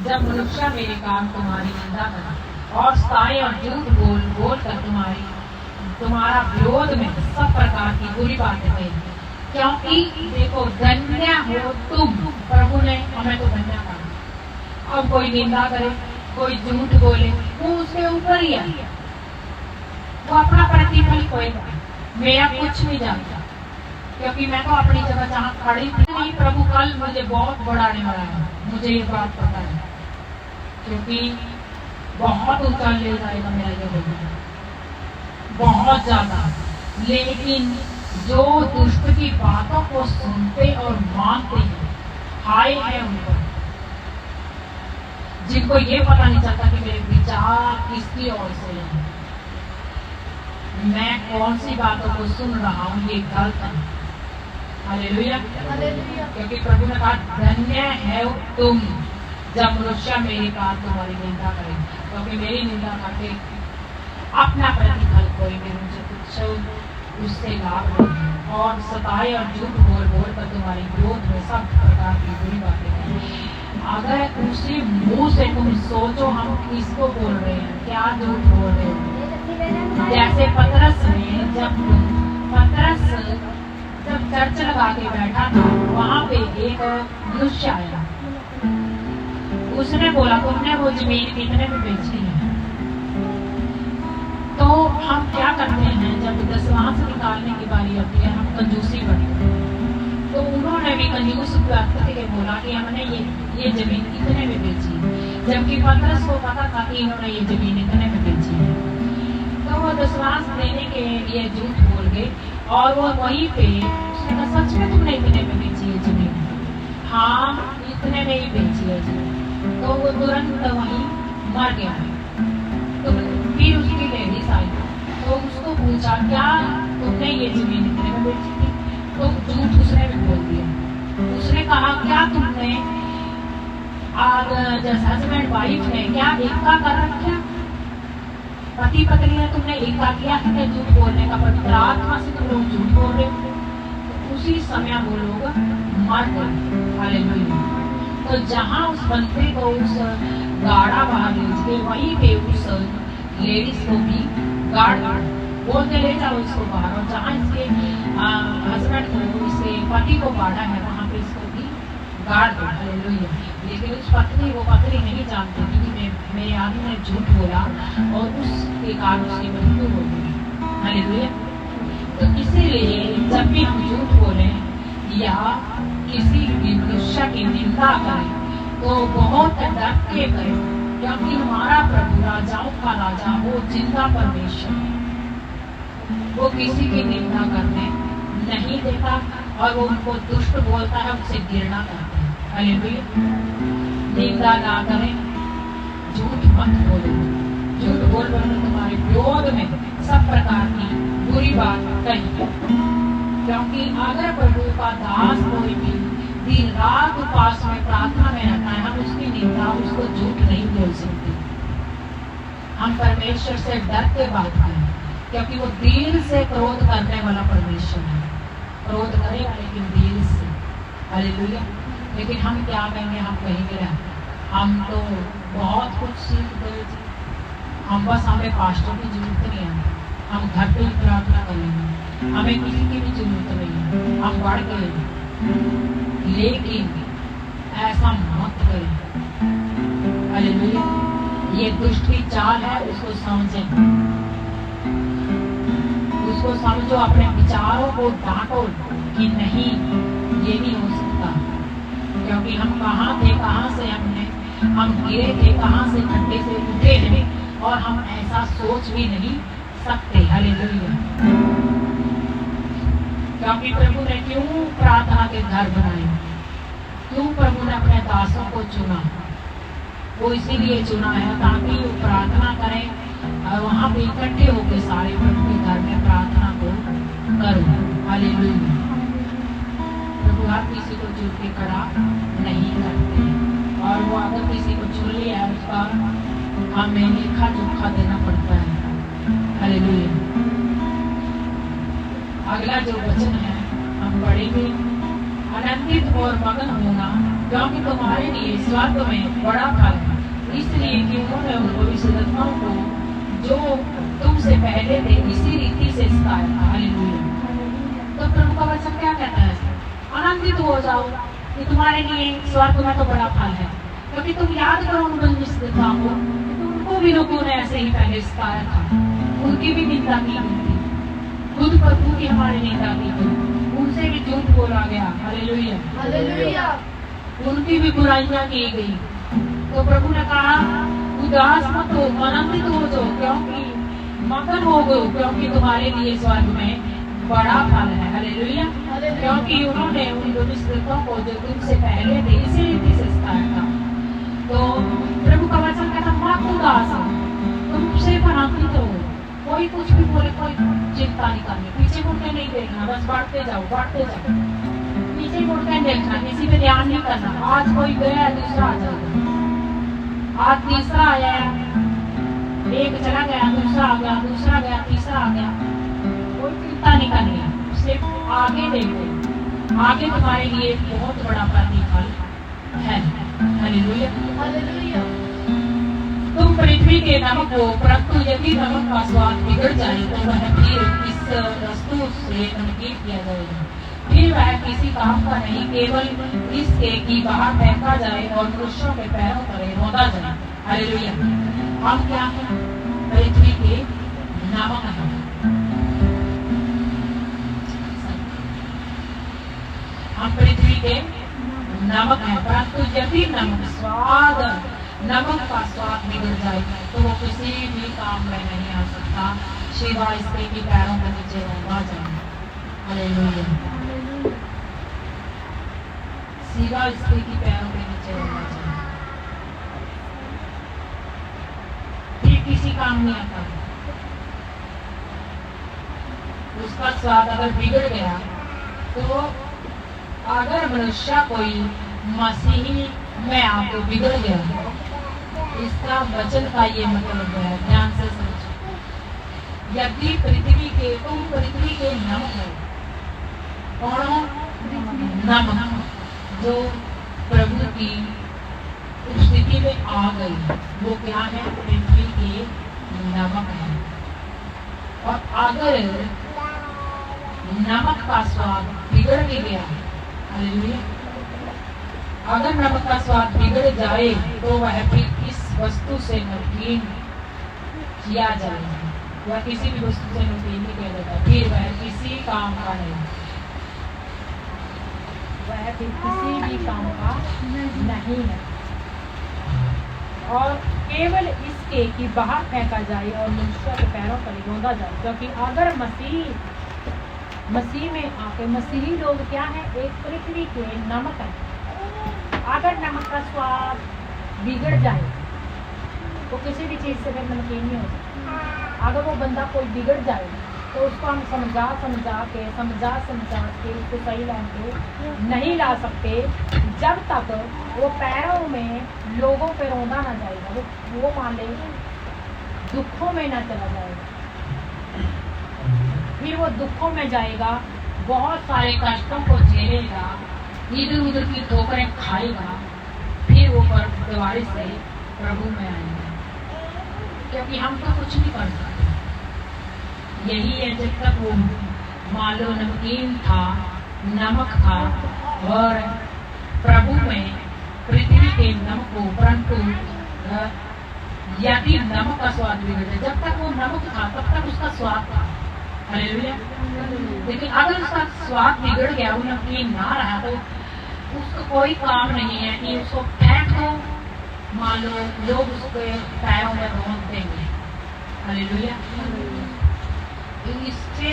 जब मनुष्य मेरे कारण तुम्हारी निंदा करे और साए और झूठ बोल बोल कर तुम्हारा विरोध में सब प्रकार की बुरी बातें कही, क्योंकि देखो धन्य हो तुम। प्रभु ने हमें तो धन्य कहा। अब कोई निंदा करे, कोई झूठ बोले, वो उसके ऊपर ही है, वो अपना प्रतिफल खोएगा। मैं अब कुछ नहीं जानता, क्योंकि मैं तो अपनी जगह जहाँ खड़ी थी नहीं, प्रभु कल मुझे बहुत बढ़ाने वाला है, मुझे ये बात पता है, क्योंकि बहुत ऊंचा ले जाएगा मेरा ये भगवान, बहुत ज्यादा। लेकिन जो दुष्ट की बातों को सुनते और मानते हैं, हाय है उनको, जिनको ये पता नहीं चलता कि मेरे विचार किसकी ओर से हैं, मैं कौन सी बातों को सुन रहा हूँ, ये गलत है। हालेलुया। क्योंकि प्रभु ने कहा धन्य है तुम जब मनुष्य मेरे कारण तुम्हारी निंदा करे, क्योंकि मेरी निंदा करके अपना प्रतिफल कोई मुझे कुछ उससे लाभ नहीं, और सताए और झूठ बोल बोल कर तुम्हारी विरोध में सब प्रकार की बुरी बातें करें। अगर उसी मुंह से तुम सोचो हम किसको बोल रहे हैं, क्या झूठ बोल रहे हो। जैसे पतरस में जब चर्च लगा के बैठा था, वहां पे एक मनुष्य आया, उसने बोला तुमने वो जमीन कितने में बेची है। तो हम क्या करते हैं, जब दशमांश निकालने की बारी आती है, हम कंजूसी करते हैं। तो उन्होंने भी कंजूस व्यक्ति के बोला कि हमने ये जमीन कितने में बेची, जबकि पतरस को पता था कि इन्होंने ये जमीन इतने में बेची है। तो वो दशमांश देने के लिए झूठ बोल गए, और वो वहीं पे उसने कहा सच में तुमने इतने में बेची है जमीन? हाँ, इतने में ही बेची है जमीन। तो वो तुरंत वहीं मर गया। तो फिर उसकी लेडीज आई, तो उसको पूछा क्या तुमने ये जमीन इतने में बेची थी? तो झूठ उसने भी बोल दिया। उसने कहा क्या तुमने हस्बैंड वाइफ ने क्या एकता कर रखा, पति पत्नी ने तुमने एकता किया है झूठ बोलने का, पवित्र आत्मा से तुम लोग झूठ बोल रहे हो। तो उसी समय वो लोग मर गए। हालेलुया। तो जहाँ उस बंदे को उस गाड़ा बाहर ले गए, वहीं पे उस लेडीज को भी गाड़ बोलते ले जाओ इसको बाहर, और जहाँ इसके हस्बैंड को, इसके पति को गाड़ा है, वहाँ पे इसको भी गाड़ दो। हालेलुया। लेकिन उस पत्नी वो पत्नी नहीं जानती थी कि मेरे आदमी ने झूठ बोला और उसके कारण उसकी मृत्यु हो गई। हालेलुया। तो इसीलिए जब भी हम झूठ बोले या किसी भी मनुष्य की निंदा करें तो बहुत डर के करें, क्योंकि हमारा प्रभु राजाओं का राजा वो जिंदा परमेश्वर है, वो किसी की निंदा करने नहीं देता, और वो उनको दुष्ट बोलता है, उनसे घृणा करता है। हालेलुया। निंदा ना करें, झूठ मत बोलो, झूठ बोल बोल तुम्हारे विरोध में सब प्रकार की बुरी बात कही। क्योंकि अगर प्रभु का दास कोई भी दिन रात उपास में प्रार्थना में रहता है, हम उसकी निंदा, उसको झूठ नहीं बोल सकते। हम परमेश्वर से डर के बात करें, क्योंकि वो दिल से क्रोध करने वाला परमेश्वर है। क्रोध करेगा लेकिन दिल से। हालेलुया। लेकिन हम क्या कहेंगे, हम कहेंगे हम तो बहुत कुछ सीख गए, हम बस हमें पास्टर की जरूरत नहीं है, हम घर पे ही प्रार्थना करेंगे, हमें किसी की भी जरूरत नहीं है, हम बढ़ गए। लेकिन ऐसा मत करें। हालेलुया। ये दुष्ट की चाल है, उसको समझें, उसको समझो, अपने विचारों को डांटो कि नहीं ये नहीं हो सकता, क्योंकि हम कहाँ थे, कहाँ से हम गिरे थे, कहाँ से खड्डे से उठे हैं, और हम ऐसा सोच भी नहीं सकते। हालेलुया। क्योंकि प्रभु ने क्यों प्रार्थना के घर बनाए, क्यों प्रभु ने अपने दासों को चुना, वो इसीलिए चुना है ताकि वो प्रार्थना करें और वहां पे इकट्ठे होकर सारे प्रभु के घर में प्रार्थना को करो। हालेलुया। प्रभु हर किसी को चुन के खड़ा नहीं करते, और वो अगर किसी को चुन लिया है उसका हमें लेखा जोखा देना पड़ता है। हालेलुया। अगला जो वचन है हम पढ़ेंगे, आनंदित और मगन होना क्योंकि तुम्हारे लिए स्वर्ग में बड़ा फल है, इसलिए कि उन्होंने उन भविष्यद्वक्ताओं को जो तुमसे पहले थे इसी रीति से सिखाया था। हालेलुया। तो प्रभु का वचन क्या कहता है? आनंदित हो जाओ कि तुम्हारे लिए स्वर्ग में तो बड़ा फल है, क्योंकि तुम याद करो उन भविष्यद्वक्ताओं को, उनको भी लोगों ने ऐसे ही पहले सिखाया था, उनकी भी निंदा की गई थी, खुद प्रभु की हमारी निंदा की गई, उनसे भी झूठ बोला गया। Hallelujah, hallelujah. उनकी भी बुराइयां की गई। तो प्रभु ने कहा उदास मत हो, आनंदित हो जाओ, क्योंकि मगन हो गो, क्योंकि तुम्हारे लिए स्वर्ग में बड़ा फल है। हालेलुया। क्योंकि उन्होंने उन भविष्यद्वक्ताओं को जो तुमसे पहले थे इसी रीति से सिखाया था। तो प्रभु का वचन कहता मत उदास हो, तुम सिर्फ आनंदित हो, कोई कुछ भी बोले कोई चिंता नहीं करनी, पीछे मुड़ के नहीं देखना, बस बढ़ते जाओ बढ़ते जाओ, पीछे मुड़ के देखना, किसी पे ध्यान नहीं करना। आज कोई गया दूसरा आ जाएगा, आज तीसरा आया, एक चला गया दूसरा आ गया, दूसरा गया तीसरा आ गया, कोई चिंता नहीं करनी है, सिर्फ आगे देखो, आगे तुम्हारे लिए बहुत बड़ा प्रतिफल है। Hallelujah, hallelujah. तुम पृथ्वी के नमक हो, परंतु यदि नमक का स्वाद बिगड़ जाए तो वह फिर इस वस्तु से नमकीन किया जाएगा, फिर वह किसी काम का नहीं, केवल इसके कि बाहर फेंका जाए और मनुष्यों के पैरों तले रौंदा जाए। हालेलुया। हम क्या हैं? पृथ्वी के नमक हैं। हम पृथ्वी के नमक है, परंतु यदि नमक का स्वाद बिगड़ जाए तो वो किसी भी काम में नहीं आ सकता, सिवाय इसके कि पैरों के नीचे रौंदा जाए। हालेलुया। सिवाय इसके कि पैरों के नीचे रौंदा जाए, फिर किसी काम नहीं आता। उसका स्वाद अगर बिगड़ गया तो अगर मनुष्य कोई मसीही में आके बिगड़ गया, इसका वचन का ये मतलब है, ध्यान से समझो। यदि पृथ्वी के तुम पृथ्वी के नमक हो, कौन? नमक, जो प्रभु की स्थिति में आ गई, वो क्या है? पृथ्वी के नमक है। और अगर नमक का स्वाद बिगड़ भी गया, हालेलुया, अगर नमक का स्वाद बिगड़ जाए तो वह फिर इस वस्तु से नमकीन किया जाएगा, वह किसी भी वस्तु से नमकीन नहीं किया जाता, फिर वह किसी काम का नहीं, वह फिर किसी भी काम का नहीं है, और केवल इसके कि बाहर फेंका जाए और मनुष्य के पैरों पर रौंदा जाए। क्योंकि अगर मसीह में आके मसीही लोग क्या है? एक पृथ्वी के नमक है। अगर नमक का स्वाद बिगड़ जाए तो किसी भी चीज़ से फिर नमकीन नहीं हो सकता। अगर वो बंदा कोई बिगड़ जाए तो उसको हम समझा के उसको सही लाइन पे नहीं ला सकते, जब तक वो पैरों में लोगों पे रौंदा ना जाएगा, वो मान ले दुखों में ना चला जाएगा, फिर वो दुखों में जाएगा, बहुत सारे कष्टों को झेलेगा, इधर उधर की ठोकरें खाएगा, फिर वो दोबारा से प्रभु में आएगा। क्योंकि हम तो कुछ नहीं कर सकते। यही है, जब तक वो मान लो नमकीन था, नमक था, और प्रभु में पृथ्वी के नमक को, परंतु यदि नमक का स्वाद बिगड़ जाए, जब तक वो नमक था तब तक उसका स्वाद था। हालेलुया। लेकिन अगर उसका स्वाद बिगड़ गया, वो नमकीन ना रहा, तो उसको कोई काम नहीं है कि उसको फेंक दो, मान लो लोग उसके पैरों में रौंद देंगे। हालेलुया। इससे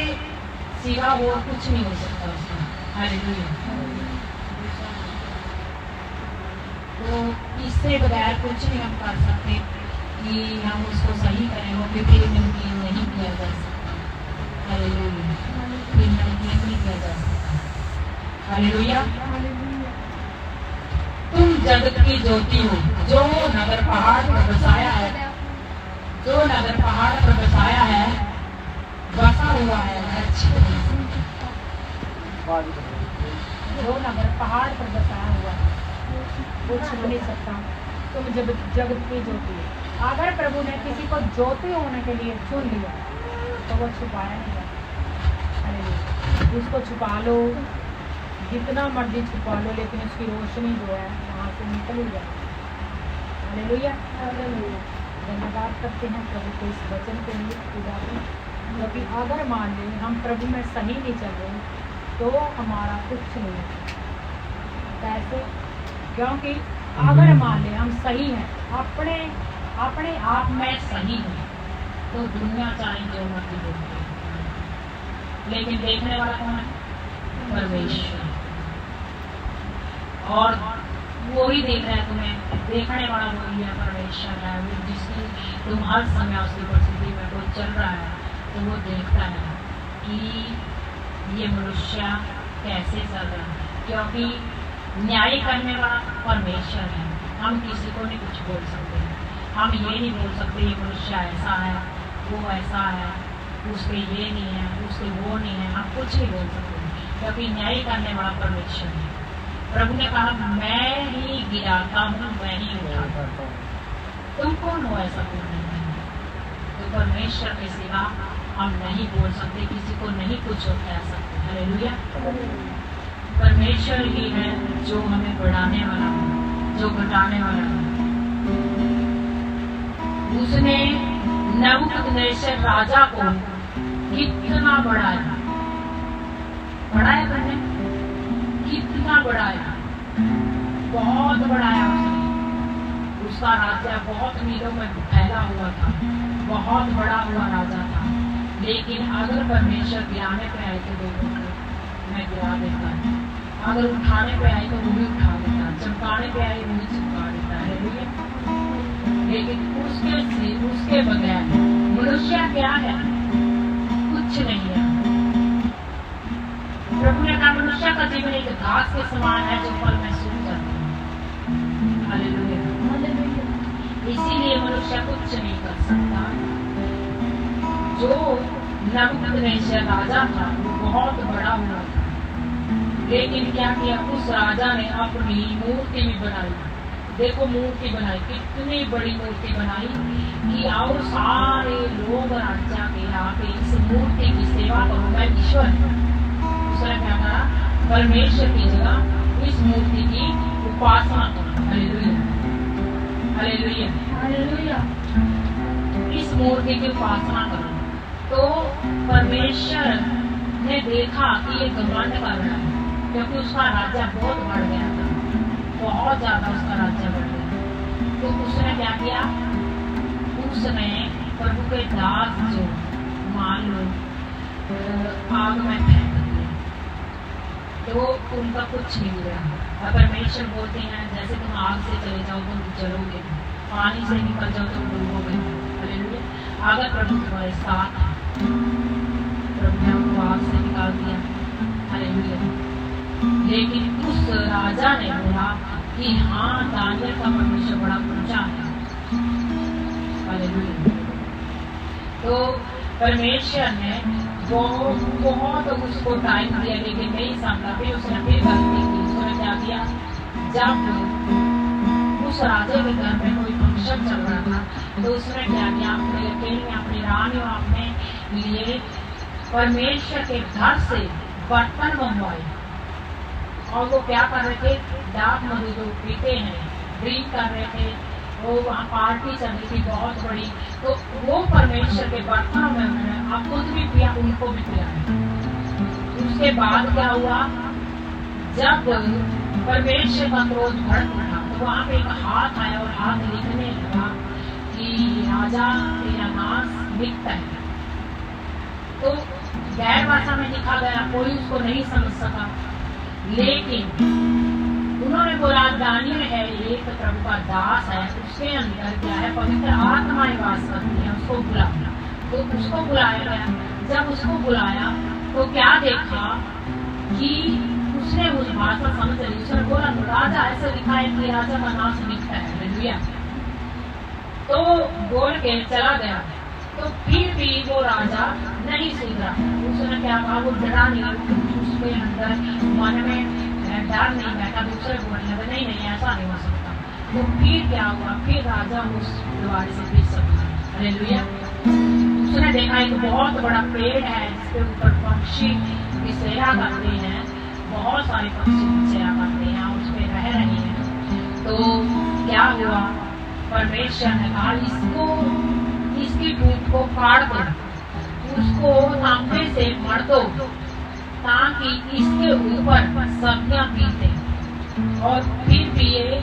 सिवा वो कुछ नहीं हो सकता उसका। हालेलुया। तो इससे बगैर कुछ नहीं हम कर सकते कि हम उसको सही करें, वो फिर नमकीन नहीं किया जा सकता। हालेलुया। फिर नमकीन नहीं किया जा सकता। हालेलुया। तुम जगत की ज्योति हो, जो नगर पहाड़ पर बसाया है, जो नगर पहाड़ पर बसाया है, बसा हुआ है, जो नगर पहाड़ पर बसाया हुआ है, वो छू नहीं सकता। तुम जब जगत की ज्योति है। अगर प्रभु ने किसी को ज्योति होने के लिए चुन लिया तो वो छुपाया नहीं जाता। अरे उसको छुपा लो, जितना मर्जी छुपा लो, लेकिन उसकी रोशनी जो है वहाँ से निकल ही जाए। हालेलुया, धन्यवाद करते हैं प्रभु के इस वचन के लिए, पूजा को। क्योंकि अगर मान लें हम प्रभु में सही नहीं चल रहे तो हमारा कुछ नहीं है। कैसे? क्योंकि अगर मान लें हम सही हैं, अपने आप में सही है तो दुनिया चाहे जो मर्जी बोलते हैं, लेकिन देखने वाला कौन है? परमेश्वर। और वो ही देख रहा है तुम्हें, देखने वाला वही है, परमेश्वर है। वो जिसकी तुम हर समय उसकी परिस्थिति में कोई चल रहा है तो वो देखता है कि ये मनुष्य कैसे चल रहा है, क्योंकि न्याय करने वाला परमेश्वर है। हम किसी को नहीं कुछ बोल सकते हैं। हम ये नहीं बोल सकते ये मनुष्य ऐसा है, वो ऐसा है, उसके ये नहीं है, उसके वो नहीं है, हम कुछ नहीं बोल सकते, क्योंकि न्याय करने वाला परमेश्वर है। प्रभु ने कहा मैं ही गिराता हूँ, मैं ही उठाता हूँ। तुम कौन हो ऐसा बोलने में? तो परमेश्वर के सिवा हम नहीं बोल सकते, किसी को नहीं कुछ कह सकते। हालेलुया। परमेश्वर ही है जो हमें बढ़ाने वाला है, जो घटाने वाला है। उसने नबूकदनेस्सर राजा को कितना बढ़ाया, बढ़ाया मैंने, कितना बढ़ाया, बहुत बढ़ाया उसने। उसका राज्य बहुत मीलों में फैला हुआ था, बहुत बड़ा हुआ राजा था। लेकिन अगर परमेश्वर गिराने पे आए तो लोगों को मैं गिरा देता, अगर उठाने पे आए तो वो भी उठा देता, चमकाने पे आए वो भी चमका देता है। लेकिन उसके बगैर मनुष्य क्या है? कुछ नहीं है। प्रभु ने कहा मनुष्य का जीवन एक घास के समान है जो फल में सूख जाता है। हालेलुया। इसीलिए मनुष्य कुछ नहीं कर सकता। जो नबूकदनेस्सर राजा था वो बहुत बड़ा हुआ था, लेकिन क्या किया? उस राजा ने अपनी मूर्ति भी बनाई। देखो मूर्ति बनाई, कितनी बड़ी मूर्ति बनाई कि और सारे लोग राजा के आके इस मूर्ति की सेवा करो, मैं ईश्वर हूँ। उसने क्या कहा? परमेश्वर की जगह इस मूर्ति की उपासना करो। Hallelujah, hallelujah, hallelujah. इस मूर्ति की उपासना करो। तो परमेश्वर ने देखा कि ये घमंड कर रहा है, क्योंकि उसका राज्य बहुत बढ़ गया था, बहुत ज्यादा उसका राज्य बढ़ गया। तो उसने क्या किया? उसने प्रभु के दास जो मान लो आग में फेंक दिए, तो उनका कुछ नहीं हुआ। परमेश्वर बोलते हैं जैसे तुम आग से चले जाओ तुम जलोगे, पानी से निकल जाओ तुम डूबोगे। हालेलुया। अगर प्रभु तुम्हारे साथ, प्रभु ने उनको आग से निकाल दिया। हालेलुया। लेकिन उस राजा ने बोला कि हाँ दानियल का परमेश्वर बड़ा ऊंचा है। हालेलुया। तो परमेश्वर ने वो बहुत उसको टाइम दिया, लेकिन नहीं समझा। फिर उसने फिर गलती की। उसने क्या किया? जब उस राजे के घर में कोई फंक्शन चल रहा था तो उसने क्या किया? अपनी रानी और अपने लिए परमेश्वर के घर से बर्तन मंगवाए। और वो क्या कर रहे थे? डाक मधु जो पीते हैं, ड्रिंक कर रहे थे, वो वहाँ पार्टी चल रही थी बहुत बड़ी। तो वो परमेश्वर के बर्तनों में उन्होंने आप खुद भी पिया, उनको भी पिया। उसके बाद क्या हुआ? जब परमेश्वर का क्रोध भड़क उठा तो वहाँ पे एक हाथ आया और हाथ लिखने लगा कि राजा तेरा नाश लिखता है। तो गैर भाषा में लिखा गया, कोई उसको नहीं समझ सका। लेकिन उन्होंने बोला दानियल है, एक प्रभु का दास है, उसके अंदर क्या है? पवित्र आत्माएं वास करती है, उसको बुला। तो उसको बुलाया गया। जब उसको बुलाया तो क्या देखा कि उसने उस भाषा समझ ली। उसने बोला राजा ऐसा लिखा है कि राजा का नाश लिखता है। हालेलुया। तो बोल के चला गया। तो फिर भी वो राजा नहीं सुधरा। उसने क्या कहा? वो डरा नहीं, उसके अंदर मन में है, डर नहीं बैठा, दूसरे बोलने लगे नहीं नहीं ऐसा नहीं हो सकता। तो फिर क्या हुआ, फिर राजा उस दरबार से फिर सब हालेलुया। उसने देखा एक बहुत बड़ा पेड़ है, इसके ऊपर पक्षी की सेवा करते हैं, बहुत सारे पक्षी की सेवा करते हैं, उस पे रह रहे हैं। तो क्या हुआ, परमेश्वर ने कहा इसको, इसकी टूट को काट दो, उसको तांबे से मढ़ दो, ताकि इसके ऊपर सब्जियां पीते और फिर भी ये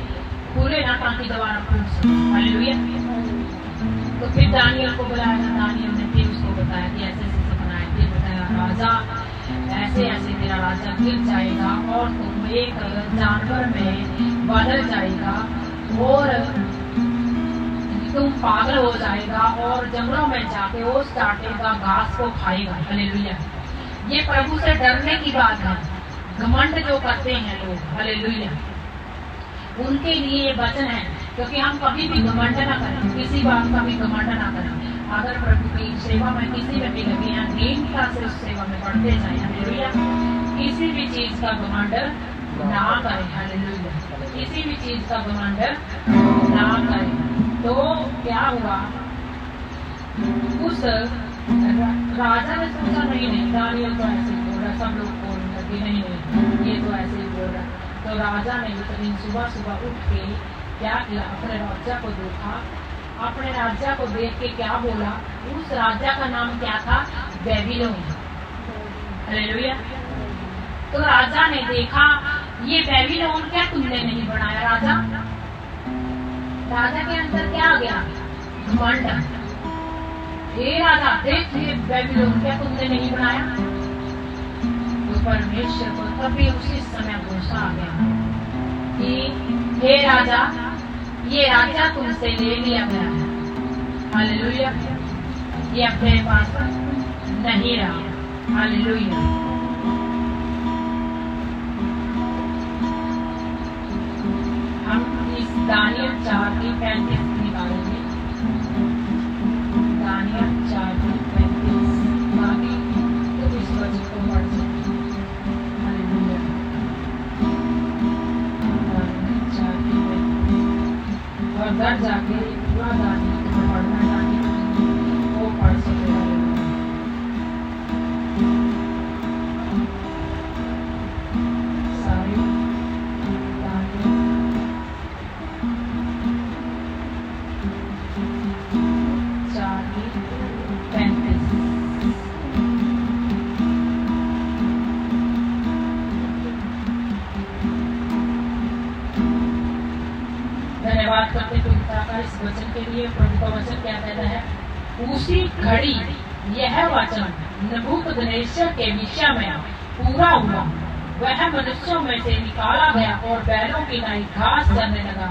खुले ना, ताकि दोबारा फूट सके। हालेलुया। तो फिर दानियल को बुलाया, दानियल ने फिर उसको बताया कि ऐसे ऐसे सपना है। फिर बताया राजा ऐसे ऐसे तेरा राजा गिर जाएगा और तुम एक जानवर में बदल जाएगा और तुम पागल हो जाएगा और जंगलों में जाके ओस काटेगा, घास को खाएगा। हालेलुया। ये प्रभु से डरने की बात है। घमंड जो करते हैं लोग, हालेलुया, उनके लिए ये वचन है, क्योंकि हम कभी भी घमंड ना करें, किसी बात का भी घमंड ना करें। अगर प्रभु की सेवा में किसी में भी लगे हैं, दीनता से उस सेवा में बढ़ते जाए। हालेलुया। किसी भी चीज का घमंड ना करें। हालेलुया। किसी भी चीज का घमंड ना करें। तो क्या हुआ, उस राजा ने सोचा नहीं दानियल तो ऐसे बोल रहा, सब लोग बोल रहे नहीं ये तो ऐसे ही बोल रहा। तो राजा ने उस दिन सुबह सुबह उठ के क्या किया, अपने राजा को देखा, अपने राजा को देख के क्या बोला, उस राजा का नाम क्या था, बेबीलोन। हालेलुया। तो राजा ने देखा ये बेबीलोन क्या तुमने नहीं बनाया राजा? राजा के अंदर क्या आ गया, घमंड। हे राजा देख ये बेबीलोन क्या तुमने नहीं बनाया? तो परमेश्वर को तभी उसी समय गुस्सा आ गया कि हे राजा ये राजा तुमसे ले लिया गया है। हालेलुया। ये अपने पास नहीं रहा। हालेलुया। हम इस दानियल 4:35 निकालेंगे। दानियल 4:35 बाकी तुम इस वचन को पढ़ सकते हो। हालेलुया। दानियल 4:35 और घर जाके पूरा दानियल को पढ़ना, ताकि वो पढ़ सके। धन्यवाद करते पिता का इस वचन के लिए। प्रभु का वचन क्या कहता है, उसी घड़ी यह वचन नबूकदनेस्सर के विषय में पूरा हुआ। वह मनुष्यों में से निकाला गया और बैलों की नाई घास चरने लगा,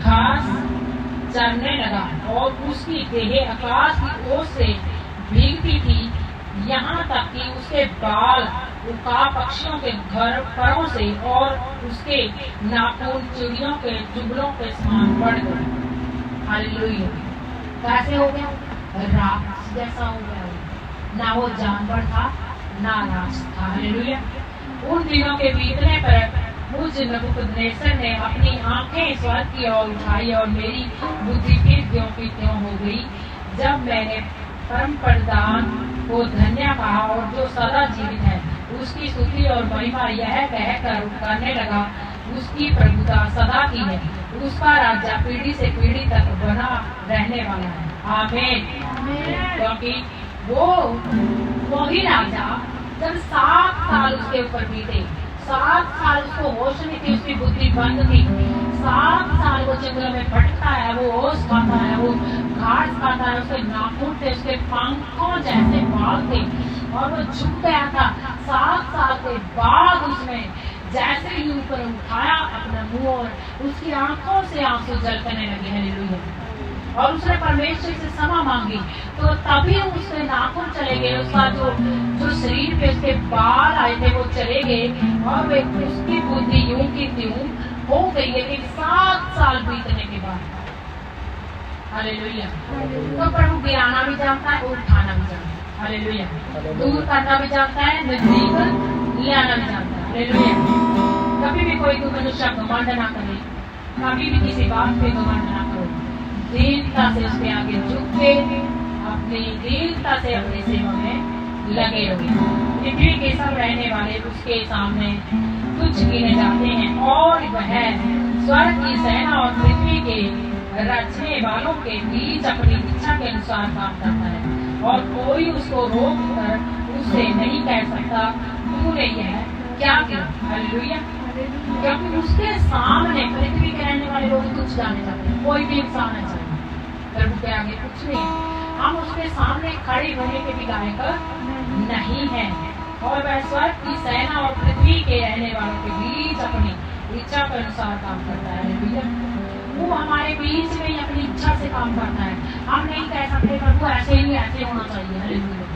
घास चरने लगा और उसकी देह आकाश की ओर से भीगती थी, यहाँ तक कि उसके बाल उका पक्षियों के घर परों से और उसके नाखून चिड़ियों के जुगलों के समान बढ़ गए। हालेलुया। कैसे हो गया, राक्षस जैसा हो गया, ना वो जानवर था ना राक्षस था। हालेलुया। उन दिनों के बीतने पर मुझ नबूकदनेस्सर ने अपनी आंखें स्वर्ग की ओर उठाई और मेरी बुद्धि फिर त्यों की त्यों हो गई, जब मैंने परम प्रधान को धन्य कहा और जो सदा जीवित है उसकी स्तुति और महिमा यह कहकर करने लगा, उसकी प्रभुता सदा की है, उसका राज्य पीढ़ी से पीढ़ी तक बना रहने वाला है। आमीन। क्योंकि वो ही राजा जब 7 साल उसके ऊपर बीते, 7 साल उसको होश नहीं थी, उसकी बुद्धि बंद थी, 7 साल वो जंगल में भटकता है, वो ओस खाता है, वो घास खाता है, उसके नाखून थे, उसके पंखों जैसे बाल थे और वो झुक गया था। 7 साल के बाद उसने जैसे ही ऊपर उठाया अपना मुंह और उसकी आंखों से आंसू झलकने लगे। हालेलुया। और उसने परमेश्वर से क्षमा मांगी, तो तभी उसके नाखून चले गए, उसका जो शरीर पे उसके बाल आए थे वो चले गए और वे उसकी बुद्धि यूं की त्यों हो गई। लेकिन 7 साल बीतने के बाद हालेलुया। तो प्रभु गिराना भी जानता है और उठाना भी जानता है। हालेलुया। दूर करना भी जानता है, नजदीक लेना भी जानता है। हालेलुया। कभी भी कोई मनुष्य घमंड ना करे, कभी भी किसी बात पे घमंड ना करो, दीनता से उसके आगे झुक के अपनी दीनता से अपनी सेवा में लगे रहो। पृथ्वी के सब रहने वाले उसके सामने तुच्छ गिने जाते हैं और वह स्वर्ग की सेना और पृथ्वी के रचने वालों के बीच अपनी इच्छा के अनुसार काम करता है और कोई उसको रोक कर उससे नहीं कह सकता तूने यह क्या किया। हालेलुया। क्योंकि उसके सामने पृथ्वी के रहने वाले लोग कुछ जाने जाते हैं, कोई भी इंसान है चाहिए, प्रभु के आगे कुछ नहीं है। हम उसके सामने खड़े होने के भी लायक नहीं है और वह स्वर्ग की सेना और पृथ्वी के रहने वालों के बीच अपनी इच्छा के अनुसार काम करता है। हालेलुया। वो हमारे बीच में ही अपनी इच्छा से काम करता है। हम नहीं कह सकते प्रभु ऐसे ही ऐसे होना चाहिए। हालेलुया।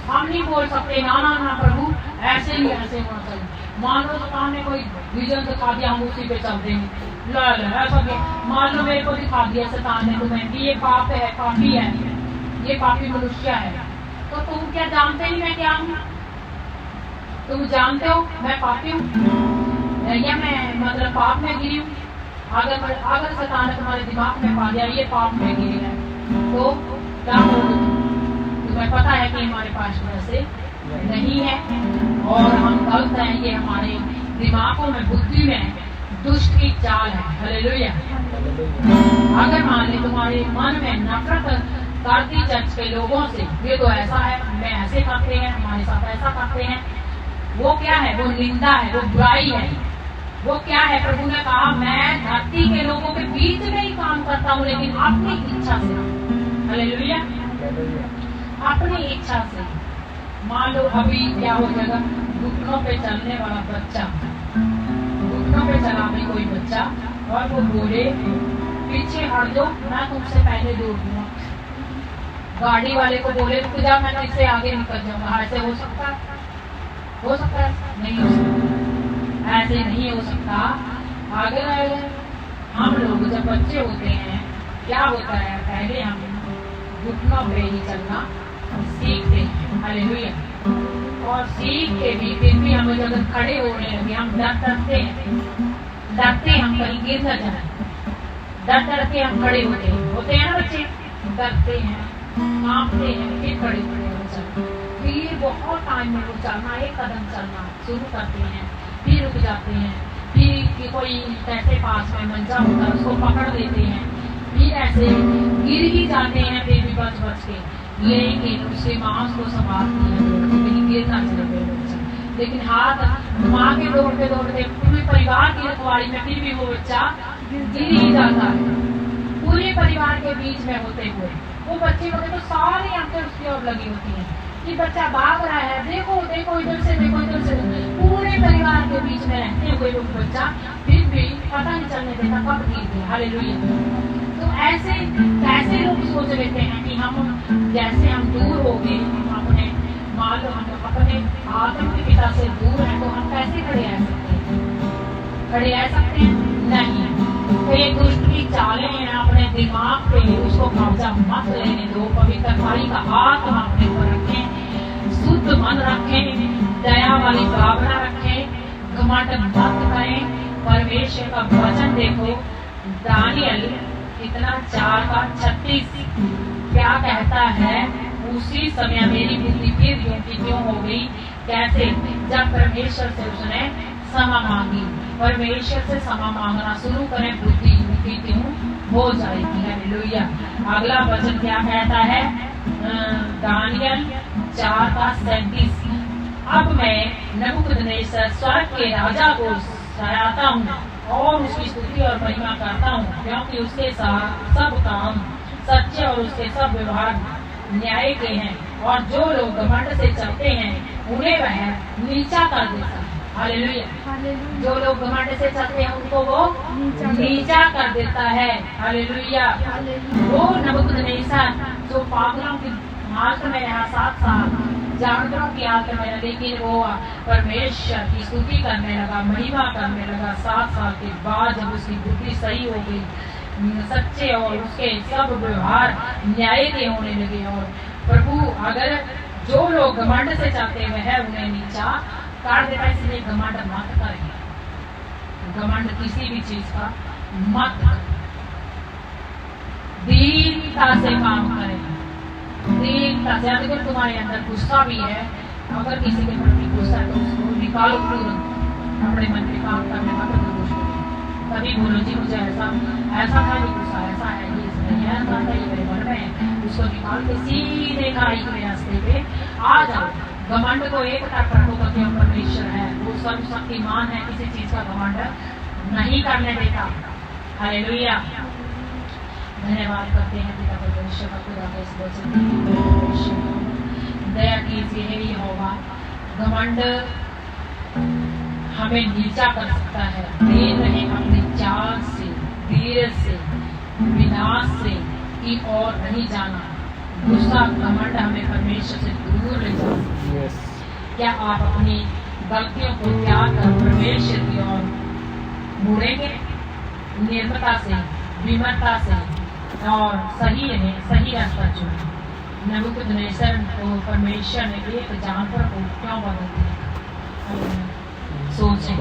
हम नहीं बोल सकते ना ना ना प्रभु ऐसे ही ऐसे होना चाहिए। मान लो दुकान ने कोई विजन दिखा दिया, हम उसी पे चल देंगे। ला ऐसा मान लो मेरे को दिखा दिया शैतान ने तुम्हें कि ये पाप है, पापी है, ये पापी मनुष्य है, तो तुम क्या जानते नहीं मैं क्या हूँ? तुम जानते हो मैं पापी हूँ या मैं मतलब पाप में गिरी हूँ? अगर शैतान ने तुम्हारे दिमाग में पा दिया ये पाप में गिरी है तो क्या करोगे? तुम्हें पता है कि हमारे पास वैसे नहीं है और हम गलत हैं, ये हमारे दिमागों में बुद्धि में दुष्ट की चाल है। हालेलुया। अगर मान ली तुम्हारे मन में नफरत करती चर्च के लोगों से, ये तो ऐसा है, मैं ऐसे करते हैं, हमारे साथ ऐसा करते हैं, वो क्या है? वो निंदा है, वो बुराई है। वो क्या है? प्रभु ने कहा मैं धरती के लोगों के बीच में ही काम करता हूँ लेकिन अपनी इच्छा से। हालेलुया। अपनी इच्छा से। मान लो अभी क्या हो जाएगा, घुटनों पे चलने वाला बच्चा, घुटनों पे चला भी कोई बच्चा और वो बोले पीछे हट दो, मैं तुमसे पहले दूर दूंगा। गाड़ी वाले को बोले रुक जा, मैं तुझसे आगे निकल जाऊंगा। ऐसे हो सकता है? हो सकता है? नहीं हो सकता। ऐसे नहीं हो सकता। अगर हम लोग जब बच्चे होते हैं क्या होता है, पहले हम घुटनों पे ही चलना सीखते हैं। हालेलुया। और सीख के भी फिर भी हम जब खड़े होने लगे हम डरते हैं हम कहीं गिर न जाए, डर के हम खड़े होते हैं ना बच्चे, डरते हैं, कांपते हैं, फिर खड़े फिर बहुत टाइम में वो चलना, एक कदम चलना शुरू करते हैं, फिर रुक जाते हैं, फिर कोई कैसे पास में मंजा होता है उसको पकड़ लेते हैं, फिर ऐसे गिर ही जाते हैं फिर भी बच के, लेकिन उसके मांस को संभालती है लेकिन गिरना चले। लेकिन हाथ माँ के दौड़ते दौड़ते पूरे परिवार की रखवाली में फिर भी वो बच्चा गिर ही जाता है। पूरे परिवार के बीच में होते हुए वो बच्चे को तो सारी आंखें उसकी ओर लगी होती हैं कि बच्चा भाग रहा है, देखो देखो इधर से देखो इधर से। पूरे परिवार के बीच में रहते हुए वो बच्चा फिर भी पता नहीं चलने देता कब गिर गया। हालेलुया। तो ऐसे कैसे लोग सोच लेते हैं कि हम जैसे हम दूर हो गए, हम अपने मान लो हम अपने आदम के पिता से दूर हैं तो हम कैसे खड़े रह सकते हैं? खड़े रह सकते हैं? नहीं। तो ये दुष्ट की चालें हैं अपने दिमाग पे, उसको कब्जा मत लेने दो। पवित्रताई का हाथ हम अपने ऊपर रखें, शुद्ध मन रखें, दया वाली भावना रखें, घमंड मत करें। परमेश्वर का वचन देखो, दानियल इतना 4:36 क्या कहता है? उसी समय मेरी बुद्धि फिर यूं की त्यों हो गई, कैसे जब परमेश्वर से उसने क्षमा मांगी। परमेश्वर से क्षमा मांगना शुरू करें, बुद्धि यूं की त्यों हो जाएगी। हालेलुया। अगला वचन क्या कहता है? दानियल 4:37 अब मैं नबूकदनेस्सर स्वर्ग के राजा को सराहता हूँ और उसकी स्तुति और महिमा करता हूँ, क्योंकि उसके साथ सब काम सच्चे और उसके सब व्यवहार न्याय के हैं, और जो लोग घमंड से चलते हैं उन्हें वह नीचा कर देता है। हालेलुया। जो लोग घमंड से चलते हैं उनको वो नीचा कर देता है। हालेलुया। वो नबूकदनेस्सर जो पागलों की हालत में रहा 7 साल, जानवरों की हालत में रहा, लेकिन वो परमेश्वर की स्तुति करने लगा, महिमा करने लगा। 7 साल के बाद जब उसकी बुद्धि सही हो गई, सच्चे और उसके सब व्यवहार न्याय के होने लगे, और प्रभु अगर जो लोग घमंड से चलते हुए हैं उन्हें नीचा कर देता है, इसलिए घमंड मत करें। घमंड किसी भी चीज का मत करें, दीनता से काम करें, दीनता से। अगर तुम्हारे अंदर गुस्सा भी है, अगर किसी के प्रति गुस्सा है तो उसको निकालो तुरंत, अपने मन के काम करने का तभी बोलो जी मुझे ऐसा ऐसा था, ये गुस्सा ऐसा है, ये इसमें ऐसा था, ये मेरे मन में है, उसको निकाल के सीधे खाई के रास्ते पे आ जाओ। घमंड को एक तरफ रखो कि हम परमेश्वर है, वो सर्वशक्तिमान है, किसी चीज का घमंड नहीं करने देता। हालेलुया, धन्यवाद करते हैं पिता परमेश्वर का, खुदा के इस वचन दया कीजिए हे यहोवा। घमंड हमें नीचा कर सकता है, देर रहे अपनी चाल से, देर से, विनाश से की ओर नहीं जाना। गुस्सा घमंड हमें परमेश्वर से दूर ले जा सकती है। क्या आप अपनी गलतियों को त्याग कर परमेश्वर की ओर मुड़ेंगे? निर्मता से, विमरता से और सही रास्ता चुने। नबूकदनेस्सर को परमेश्वर ने एक जानवर को क्यों बदल दिया? सोचें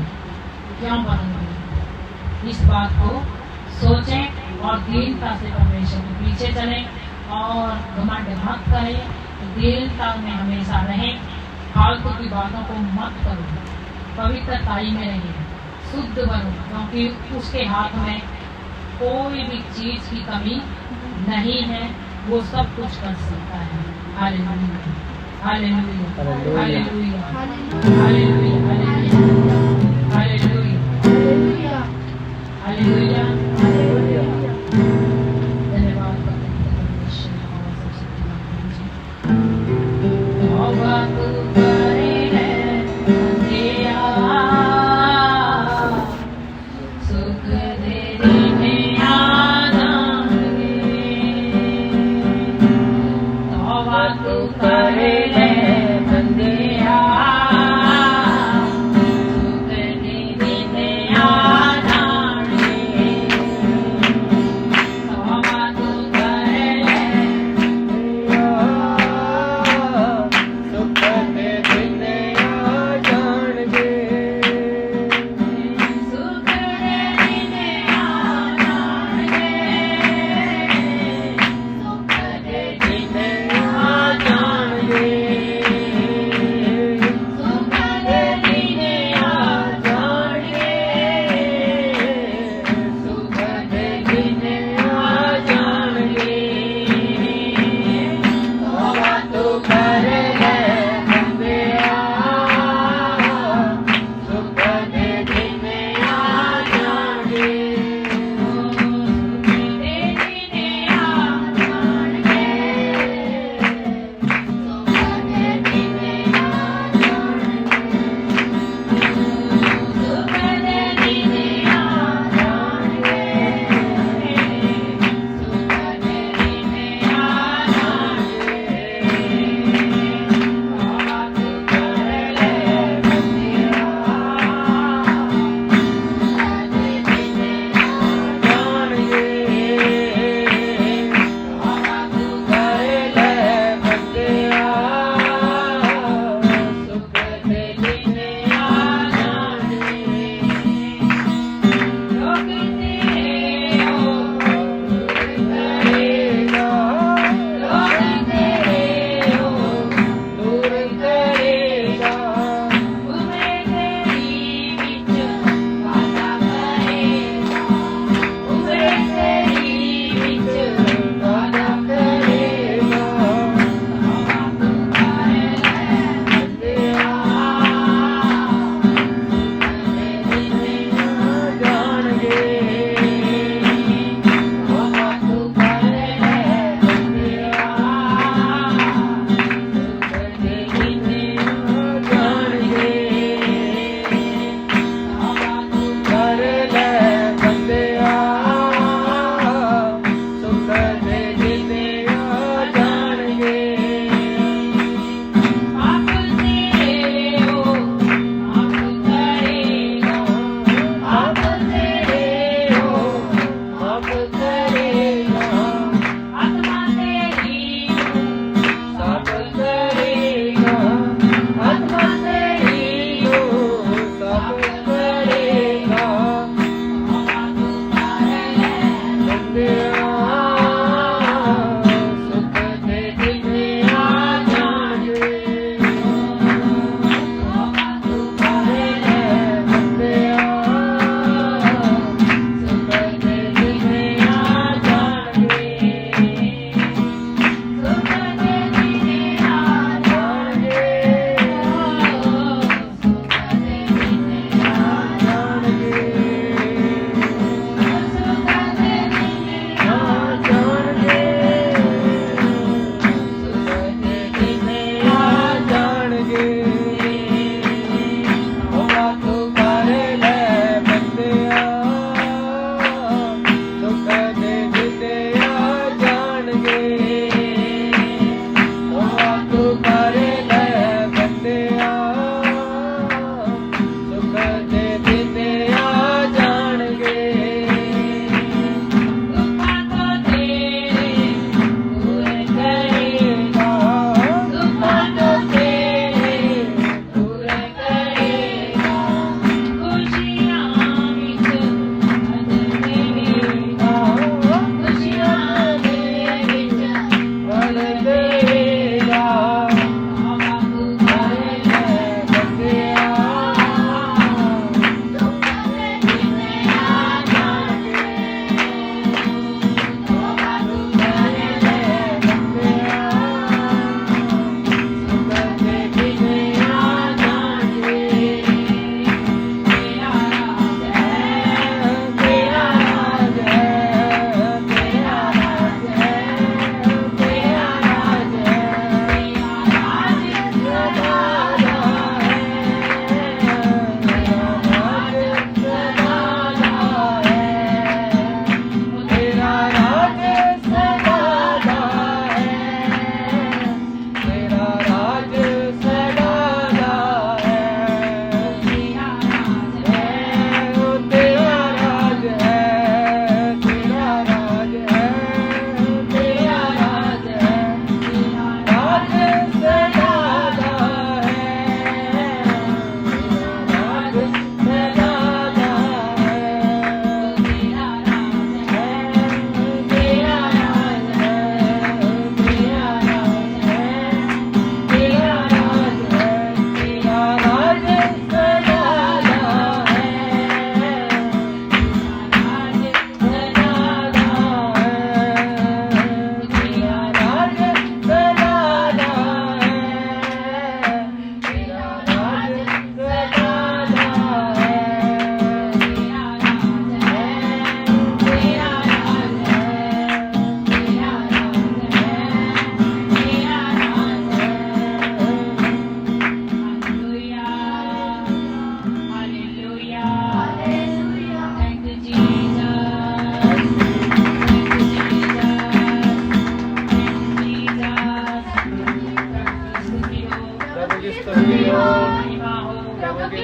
क्यों बदल दिया, इस बात को सोचें और दीनता से परमेश्वर के पीछे चलें और घमंड मत करें, दीनता में हमेशा रहें, फालतू की बातों को मत करो, पवित्रताई में रहें, शुद्ध बनो, क्योंकि उसके हाथ में कोई भी चीज की कमी नहीं है, वो सब कुछ कर सकता है। Hallelujah, hallelujah, hallelujah, hallelujah, hallelujah, hallelujah, hallelujah. धन्यवाद करते हैं परमेश्वर और सबसे तौबा तू करे है बंदिया, सुख तेरी में आ जाएंगे। तौबा तू करे है बंदिया, सुख तेरी में आ जाएंगे।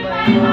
महिमा